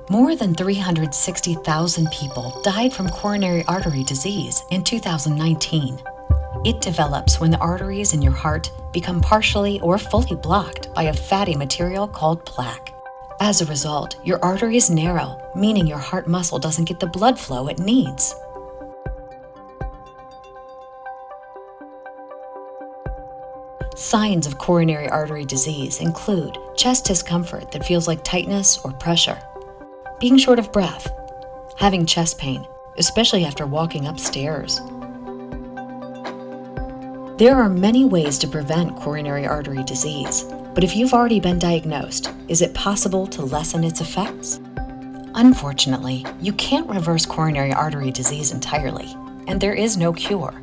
More than 360,000 people died from coronary artery disease in 2019. It develops when the arteries in your heart become partially or fully blocked by a fatty material called plaque. As a result, your arteries narrow, meaning your heart muscle doesn't get the blood flow it needs. Signs of coronary artery disease include chest discomfort that feels like tightness or pressure, being short of breath, having chest pain, especially after walking upstairs. There are many ways to prevent coronary artery disease, but if you've already been diagnosed, is it possible to lessen its effects? Unfortunately, you can't reverse coronary artery disease entirely, and there is no cure.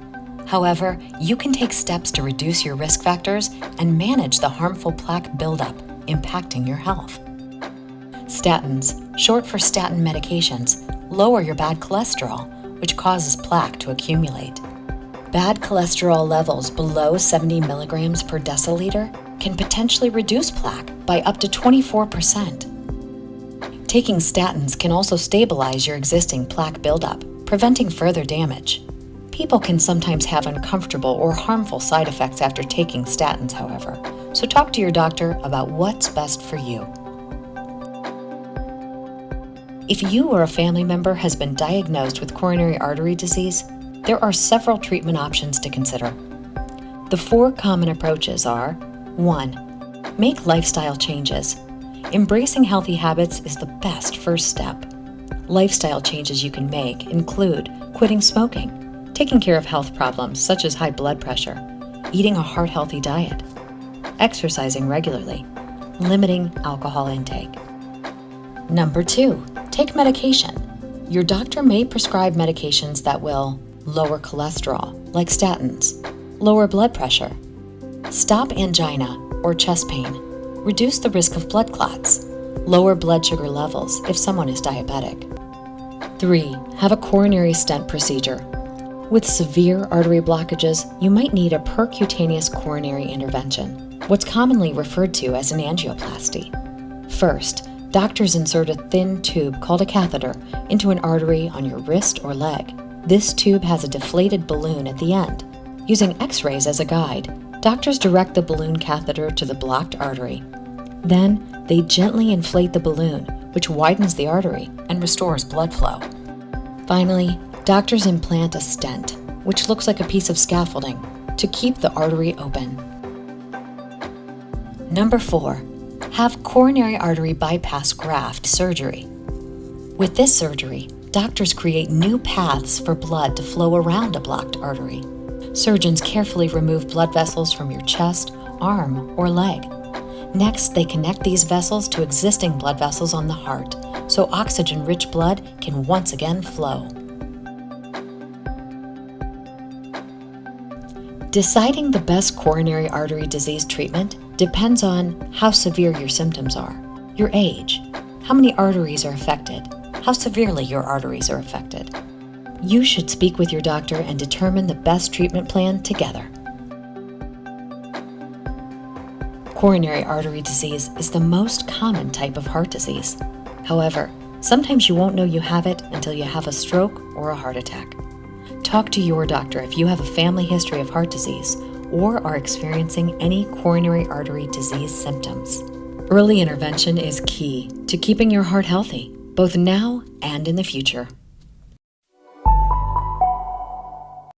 However, you can take steps to reduce your risk factors and manage the harmful plaque buildup impacting your health. Statins, short for statin medications, lower your bad cholesterol, which causes plaque to accumulate. Bad cholesterol levels below 70 milligrams per deciliter can potentially reduce plaque by up to 24%. Taking statins can also stabilize your existing plaque buildup, preventing further damage. People can sometimes have uncomfortable or harmful side effects after taking statins, however, so talk to your doctor about what's best for you. If you or a family member has been diagnosed with coronary artery disease, there are several treatment options to consider. The 4 common approaches are: 1. Make lifestyle changes. Embracing healthy habits is the best first step. Lifestyle changes you can make include quitting smoking, taking care of health problems such as high blood pressure, eating a heart-healthy diet, exercising regularly, limiting alcohol intake. Number 2, take medication. Your doctor may prescribe medications that will lower cholesterol, like statins, lower blood pressure, stop angina or chest pain, reduce the risk of blood clots, lower blood sugar levels if someone is diabetic. 3, have a coronary stent procedure. With severe artery blockages, you might need a percutaneous coronary intervention, what's commonly referred to as an angioplasty. First, doctors insert a thin tube called a catheter into an artery on your wrist or leg. This tube has a deflated balloon at the end. Using X-rays as a guide, doctors direct the balloon catheter to the blocked artery. Then, they gently inflate the balloon, which widens the artery and restores blood flow. Finally, doctors implant a stent, which looks like a piece of scaffolding, to keep the artery open. Number 4, have coronary artery bypass graft surgery. With this surgery, doctors create new paths for blood to flow around a blocked artery. Surgeons carefully remove blood vessels from your chest, arm, or leg. Next, they connect these vessels to existing blood vessels on the heart, so oxygen-rich blood can once again flow. Deciding the best coronary artery disease treatment depends on how severe your symptoms are, your age, how many arteries are affected, how severely your arteries are affected. You should speak with your doctor and determine the best treatment plan together. Coronary artery disease is the most common type of heart disease. However, sometimes you won't know you have it until you have a stroke or a heart attack. Talk to your doctor if you have a family history of heart disease or are experiencing any coronary artery disease symptoms. Early intervention is key to keeping your heart healthy, both now and in the future.